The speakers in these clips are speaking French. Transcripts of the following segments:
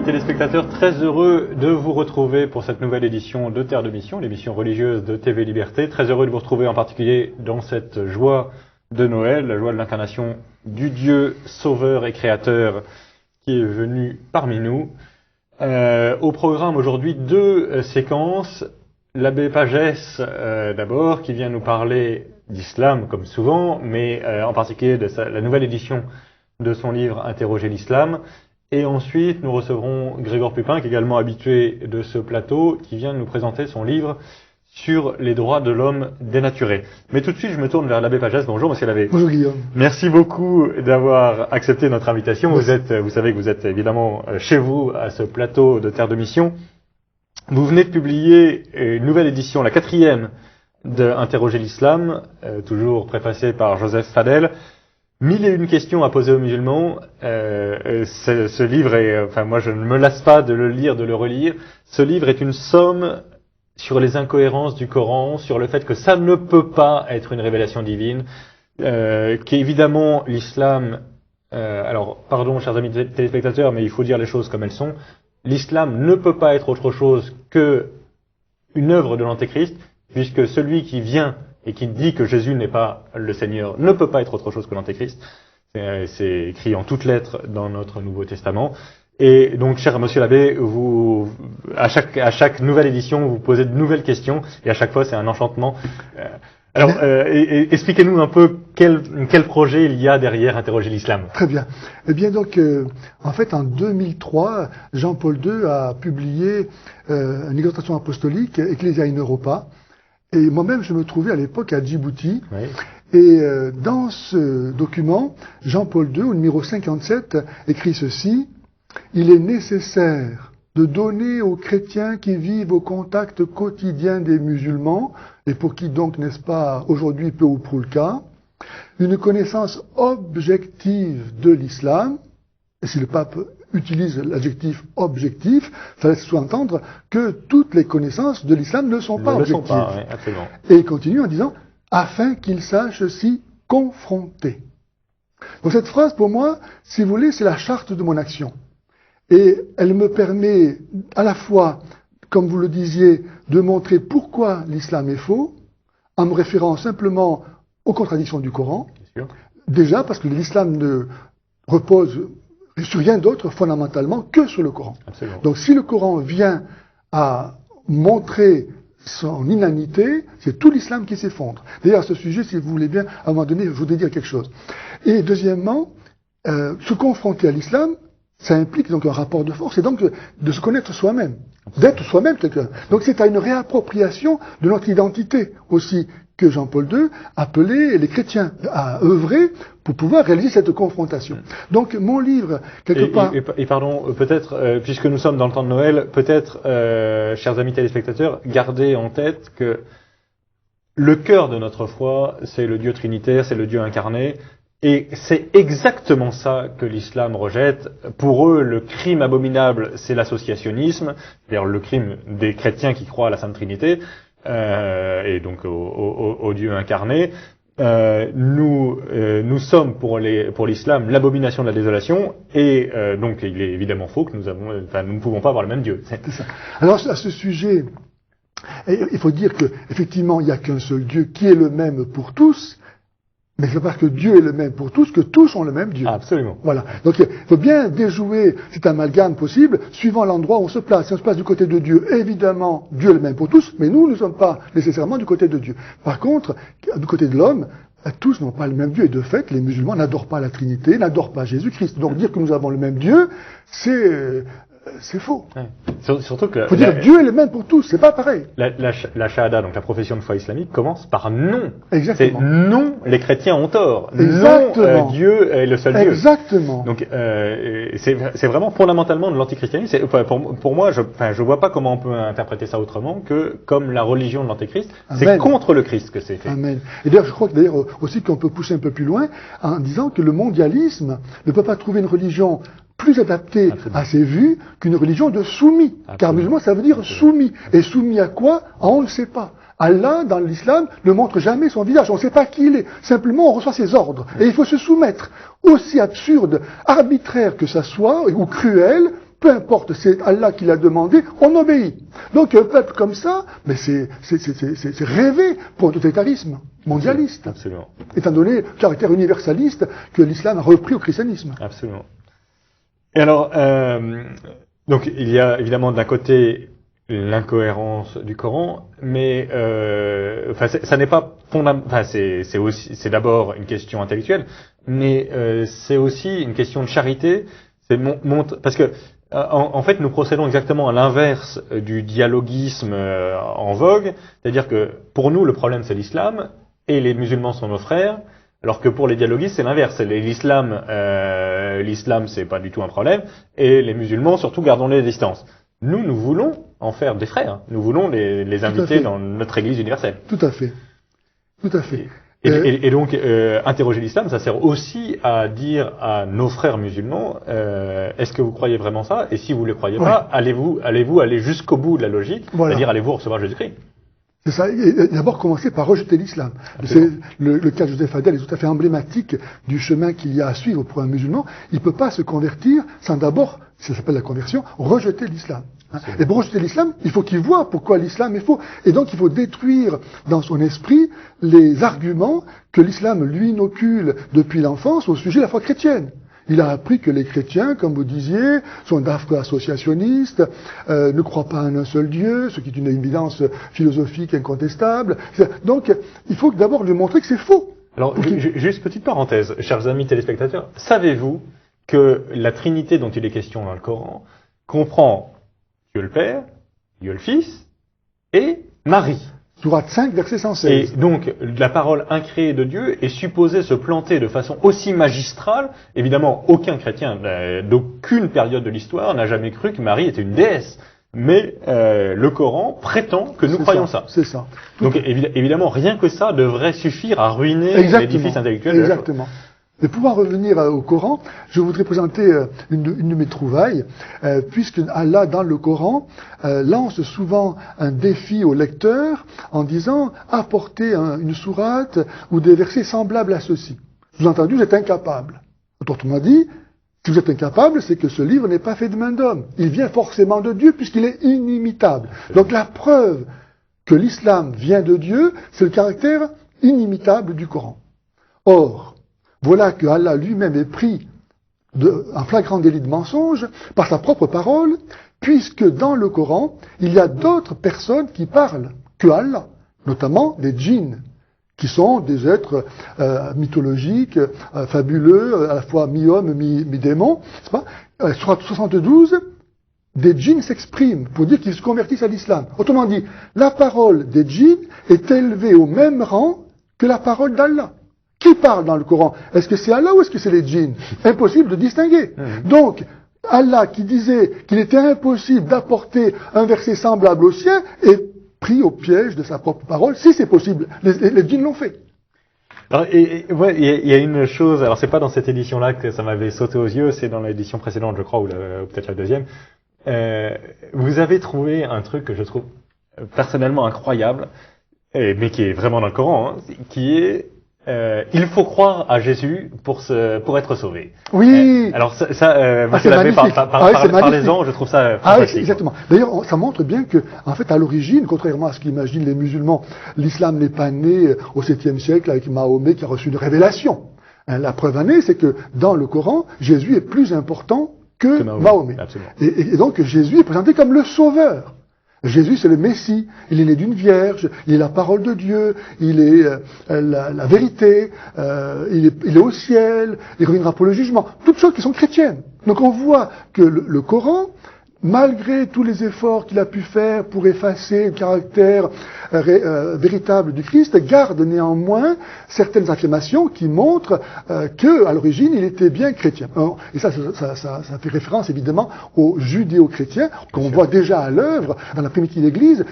téléspectateurs, très heureux de vous retrouver pour cette nouvelle édition de Terre de Mission, l'émission religieuse de TV Liberté. Très heureux de vous retrouver en particulier dans cette joie de Noël, la joie de l'incarnation du Dieu sauveur et créateur qui est venu parmi nous. Au programme aujourd'hui, deux séquences. L'abbé Pagès d'abord, qui vient nous parler d'islam comme souvent, mais en particulier de la nouvelle édition de son livre Interroger l'islam. Et ensuite, nous recevrons Grégoire Pupin, qui est également habitué de ce plateau, qui vient nous présenter son livre sur les droits de l'homme dénaturé. Mais tout de suite, je me tourne vers l'abbé Pagès. Bonjour, monsieur l'abbé. Bonjour, Guillaume. Merci beaucoup d'avoir accepté notre invitation. Vous savez que vous êtes évidemment chez vous, à ce plateau de Terre de Mission. Vous venez de publier une nouvelle édition, la 4e de Interroger l'islam, toujours préfacée par Joseph Fadel. 1001 questions à poser aux musulmans. Ce livre est, enfin moi je ne me lasse pas de le lire, de le relire. Ce livre est une somme sur les incohérences du Coran, sur le fait que ça ne peut pas être une révélation divine, qu'évidemment l'islam, alors pardon chers amis téléspectateurs, mais il faut dire les choses comme elles sont, l'islam ne peut pas être autre chose que une œuvre de l'Antéchrist, puisque celui qui vient et qui dit que Jésus n'est pas le Seigneur ne peut pas être autre chose que l'Antéchrist. C'est écrit en toutes lettres dans notre Nouveau Testament. Et donc, cher monsieur l'abbé, vous, à chaque nouvelle édition, vous posez de nouvelles questions, et à chaque fois, c'est un enchantement. Alors, expliquez-nous un peu quel projet il y a derrière Interroger l'islam. Très bien. Eh bien, donc, en fait, en 2003, Jean-Paul II a publié une exhortation apostolique, Ecclesia in Europa. Et moi-même, je me trouvais à l'époque à Djibouti. Oui. Et dans ce document, Jean-Paul II, au numéro 57, écrit ceci: « Il est nécessaire de donner aux chrétiens qui vivent au contact quotidien des musulmans, et pour qui donc, n'est-ce pas, aujourd'hui peu ou prou le cas, une connaissance objective de l'islam. » Et si le pape utilise l'adjectif objectif, il laisse sous-entendre que toutes les connaissances de l'islam ne sont pas objectives. Oui, absolument. Et il continue en disant « afin qu'ils sachent s'y confronter ». Donc cette phrase, pour moi, si vous voulez, c'est la charte de mon action. Et elle me permet à la fois, comme vous le disiez, de montrer pourquoi l'islam est faux, en me référant simplement aux contradictions du Coran. Bien sûr. Déjà, parce que l'islam ne repose sur rien d'autre fondamentalement que sur le Coran. Absolument. Donc si le Coran vient à montrer son inanité, c'est tout l'islam qui s'effondre. D'ailleurs, à ce sujet, si vous voulez bien, à un moment donné, je voudrais dire quelque chose. Et deuxièmement, se confronter à l'islam, ça implique donc un rapport de force, et donc de se connaître soi-même, d'être soi-même quelqu'un. Donc c'est à une réappropriation de notre identité aussi que Jean-Paul II appelait les chrétiens à œuvrer pour pouvoir réaliser cette confrontation. Donc mon livre, quelque part... Et pardon, peut-être, puisque nous sommes dans le temps de Noël, peut-être, chers amis téléspectateurs, gardez en tête que le cœur de notre foi, c'est le Dieu trinitaire, c'est le Dieu incarné, et c'est exactement ça que l'islam rejette. Pour eux, le crime abominable, c'est l'associationnisme, c'est-à-dire le crime des chrétiens qui croient à la Sainte Trinité, et donc au Dieu incarné. Nous sommes pour l'islam l'abomination de la désolation, et donc il est évidemment faux que nous ne pouvons pas avoir le même Dieu. C'est ça. Alors à ce sujet, il faut dire que effectivement il n'y a qu'un seul Dieu qui est le même pour tous. Mais c'est parce que Dieu est le même pour tous que tous ont le même Dieu. Absolument. Voilà. Donc il faut bien déjouer cet amalgame possible suivant l'endroit où on se place. Si on se place du côté de Dieu, évidemment, Dieu est le même pour tous, mais nous ne sommes pas nécessairement du côté de Dieu. Par contre, du côté de l'homme, tous n'ont pas le même Dieu. Et de fait, les musulmans n'adorent pas la Trinité, n'adorent pas Jésus-Christ. Donc dire que nous avons le même Dieu, c'est faux. Ouais. Surtout que faut dire Dieu est le même pour tous, c'est pas pareil. La shahada, donc la profession de foi islamique, commence par non. Exactement. C'est non, les chrétiens ont tort. Exactement. Non, Dieu est le seul Dieu. Exactement. Donc c'est vraiment fondamentalement de l'antichristianisme. Pour moi, je vois pas comment on peut interpréter ça autrement que comme la religion de l'antéchrist. C'est contre le Christ que c'est fait. Amen. Et d'ailleurs, je crois que aussi qu'on peut pousser un peu plus loin en disant que le mondialisme ne peut pas trouver une religion plus adapté à ses vues qu'une religion de soumis. Car musulman, ça veut dire soumis. Et soumis à quoi? On ne le sait pas. Allah, dans l'islam, ne montre jamais son visage. On ne sait pas qui il est. Simplement, on reçoit ses ordres. Et il faut se soumettre. Aussi absurde, arbitraire que ça soit, ou cruel, peu importe, c'est Allah qui l'a demandé, on obéit. Donc un peuple comme ça, mais c'est rêvé pour un totalitarisme mondialiste. Absolument. Étant donné le caractère universaliste que l'islam a repris au christianisme. Absolument. Et alors, donc il y a évidemment d'un côté l'incohérence du Coran, mais ça n'est pas fondamental. C'est d'abord une question intellectuelle, mais c'est aussi une question de charité. Parce que en fait, nous procédons exactement à l'inverse du dialoguisme en vogue, c'est-à-dire que pour nous, le problème c'est l'islam et les musulmans sont nos frères. Alors que pour les dialoguistes, c'est l'inverse. L'islam, c'est pas du tout un problème, et les musulmans, surtout, gardons les distances. Nous voulons en faire des frères. Nous voulons les inviter dans notre Église universelle. Tout à fait. Tout à fait. Et donc, interroger l'islam, ça sert aussi à dire à nos frères musulmans, est-ce que vous croyez vraiment ça? Et si vous ne le croyez pas, allez-vous aller jusqu'au bout de la logique, c'est-à-dire allez-vous recevoir Jésus-Christ? C'est ça. Et d'abord commencer par rejeter l'islam. Le cas de Joseph Adel est tout à fait emblématique du chemin qu'il y a à suivre pour un musulman. Il ne peut pas se convertir sans d'abord, ça s'appelle la conversion, rejeter l'islam. Et pour rejeter l'islam, il faut qu'il voie pourquoi l'islam est faux. Et donc il faut détruire dans son esprit les arguments que l'islam lui inocule depuis l'enfance au sujet de la foi chrétienne. Il a appris que les chrétiens, comme vous disiez, sont d'afro-associationnistes, ne croient pas en un seul Dieu, ce qui est une évidence philosophique incontestable. Donc, il faut d'abord lui montrer que c'est faux. Alors, juste petite parenthèse, chers amis téléspectateurs, savez-vous que la Trinité dont il est question dans le Coran comprend Dieu le Père, Dieu le Fils et Marie? Sourate 5, verset 116. Et donc, la parole incréée de Dieu est supposée se planter de façon aussi magistrale. Évidemment, aucun chrétien d'aucune période de l'histoire n'a jamais cru que Marie était une déesse. Mais le Coran prétend que nous croyons ça. C'est ça. Donc, évidemment, rien que ça devrait suffire à ruiner l'édifice intellectuel de la chose. Exactement. Mais pour en revenir au Coran, je voudrais présenter une de mes trouvailles, puisque Allah, dans le Coran, lance souvent un défi au lecteur en disant « apportez une sourate ou des versets semblables à ceci ». Sous-entendu, vous êtes incapable. Autrement dit, si vous êtes incapable, c'est que ce livre n'est pas fait de main d'homme. Il vient forcément de Dieu, puisqu'il est inimitable. Donc la preuve que l'islam vient de Dieu, c'est le caractère inimitable du Coran. Or, voilà que Allah lui-même est pris en flagrant délit de mensonge par sa propre parole, puisque dans le Coran, il y a d'autres personnes qui parlent que Allah, notamment des djinns, qui sont des êtres mythologiques, fabuleux, à la fois mi-homme, mi-démon. Sur 72, des djinns s'expriment pour dire qu'ils se convertissent à l'islam. Autrement dit, la parole des djinns est élevée au même rang que la parole d'Allah. Qui parle dans le Coran? Est-ce que c'est Allah ou est-ce que c'est les djinns? Impossible de distinguer. Donc, Allah qui disait qu'il était impossible d'apporter un verset semblable au sien est pris au piège de sa propre parole, si c'est possible. Les djinns l'ont fait. Alors, il y a une chose, alors c'est pas dans cette édition-là que ça m'avait sauté aux yeux, c'est dans l'édition précédente, je crois, ou peut-être la deuxième. Vous avez trouvé un truc que je trouve personnellement incroyable, mais qui est vraiment dans le Coran, qui est il faut croire à Jésus pour être sauvé. Oui. Alors monsieur l'abbé, parlez-en, je trouve ça fantastique. Oui, exactement. D'ailleurs, ça montre bien que, en fait, à l'origine, contrairement à ce qu'imaginent les musulmans, l'islam n'est pas né au 7e siècle avec Mahomet qui a reçu une révélation. La preuve en est, c'est que dans le Coran, Jésus est plus important que Mahomet. Et donc Jésus est présenté comme le sauveur. Jésus, c'est le Messie. Il est né d'une vierge. Il est la parole de Dieu. Il est la vérité. Il est au ciel. Il reviendra pour le jugement. Toutes choses qui sont chrétiennes. Donc on voit que le Coran, malgré tous les efforts qu'il a pu faire pour effacer le caractère véritable du Christ, garde néanmoins certaines affirmations qui montrent que, à l'origine, il était bien chrétien. Et ça fait référence évidemment aux judéo-chrétiens qu'on voit déjà à l'œuvre dans la primitive Église,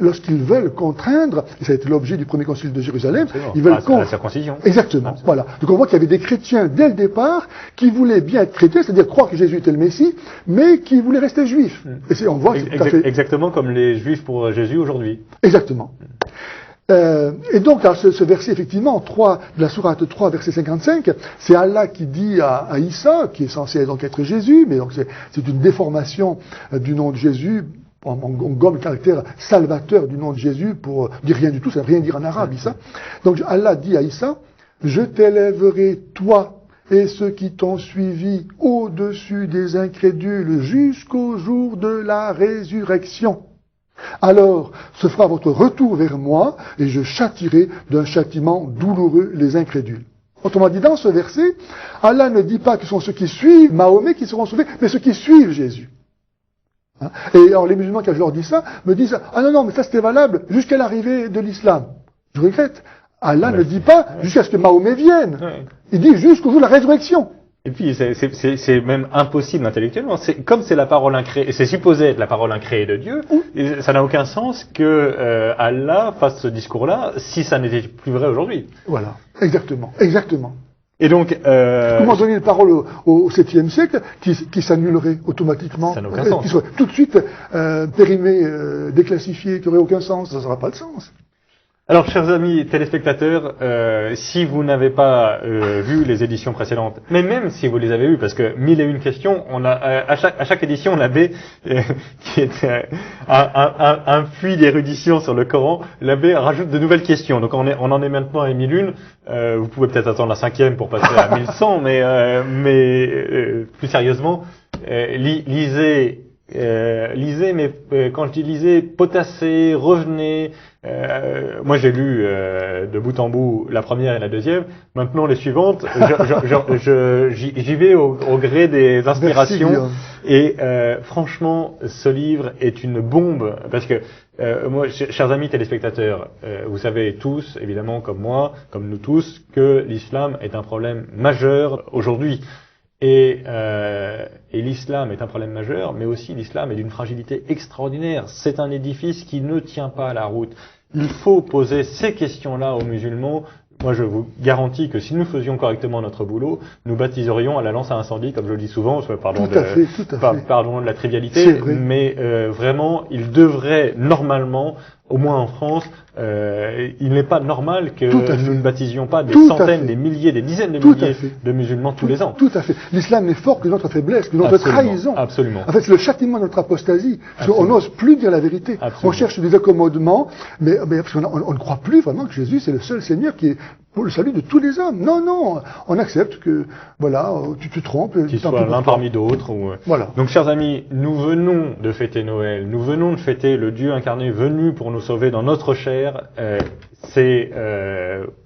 lorsqu'ils veulent contraindre, et ça a été l'objet du premier concile de Jérusalem, ils veulent la circoncision. Exactement. Voilà. Donc on voit qu'il y avait des chrétiens dès le départ qui voulaient bien être chrétiens, c'est-à-dire croire que Jésus était le Messie, mais qui voulaient rester juifs. Et on voit que c'est tout à fait... Exactement comme les juifs pour Jésus aujourd'hui. Exactement. Et donc, alors, ce verset, effectivement, 3, de la sourate 3, verset 55, c'est Allah qui dit à Issa, qui est censé donc être Jésus, mais donc c'est une déformation du nom de Jésus. On gomme le caractère salvateur du nom de Jésus pour dire rien du tout, ça ne veut rien dire en arabe, Issa. Donc Allah dit à Issa, je t'élèverai, toi et ceux qui t'ont suivi, au-dessus des incrédules, jusqu'au jour de la résurrection. Alors se fera votre retour vers moi, et je châtirai d'un châtiment douloureux les incrédules. Autrement dit, dans ce verset, Allah ne dit pas que ce sont ceux qui suivent Mahomet qui seront sauvés, mais ceux qui suivent Jésus. Et alors les musulmans, quand je leur dis ça, me disent « Ah non, mais ça c'était valable jusqu'à l'arrivée de l'islam. » Je regrette. Allah ne dit pas jusqu'à ce que Mahomet vienne. Il dit jusqu'au jour de la résurrection. Et puis c'est même impossible intellectuellement. Comme c'est la parole incréée, et c'est supposé être la parole incréée de Dieu, et ça n'a aucun sens que Allah fasse ce discours-là si ça n'était plus vrai aujourd'hui. Voilà, exactement, exactement. Et donc, comment donner une parole au 7e siècle qui s'annulerait automatiquement, ça n'a aucun sens. Qui serait tout de suite périmé, déclassifié, qui n'aurait aucun sens, ça n'aura pas de sens. Alors, chers amis téléspectateurs, si vous n'avez pas vu les éditions précédentes, mais même si vous les avez vues, parce que 1001 questions, on a à chaque édition, l'abbé, qui est un puits d'érudition sur le Coran, l'abbé rajoute de nouvelles questions. Donc on en est maintenant à 1001. Vous pouvez peut-être attendre la 5e pour passer à 1100, mais plus sérieusement, lisez, mais quand je dis lisez, potassez, revenez. Moi j'ai lu de bout en bout la première et la deuxième. Maintenant les suivantes, j'y vais au gré des inspirations. Et franchement, ce livre est une bombe parce que moi, chers amis téléspectateurs, vous savez tous, évidemment comme moi, comme nous tous, que l'islam est un problème majeur aujourd'hui. Et l'islam est un problème majeur, mais aussi l'islam est d'une fragilité extraordinaire. C'est un édifice qui ne tient pas la route. Il faut poser ces questions-là aux musulmans. Moi, je vous garantis que si nous faisions correctement notre boulot, nous baptiserions à la lance à incendie, comme je le dis souvent, pardon de la trivialité, mais vraiment, il devrait normalement, au moins en France, il n'est pas normal que nous ne baptisions pas des centaines, des milliers, des dizaines de milliers de musulmans tous les ans. Tout à fait. L'islam n'est fort que notre faiblesse, que notre trahison. Absolument. En fait, c'est le châtiment de notre apostasie. On n'ose plus dire la vérité. On cherche des accommodements, mais parce qu'on ne croit plus vraiment que Jésus, c'est le seul Seigneur qui est pour le salut de tous les hommes. Non, on accepte que, voilà, tu te trompes. Qu'il soit l'un parmi d'autres. Voilà. Donc, chers amis, nous venons de fêter Noël. Nous venons de fêter le Dieu incarné venu pour nous sauver dans notre chair. C'est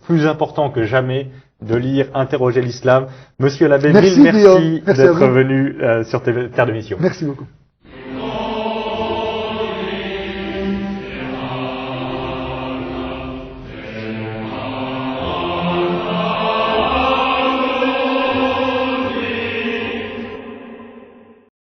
plus important que jamais de lire, interroger l'islam. Monsieur l'abbé, mille merci d'être venu sur Terre de Mission. Merci beaucoup.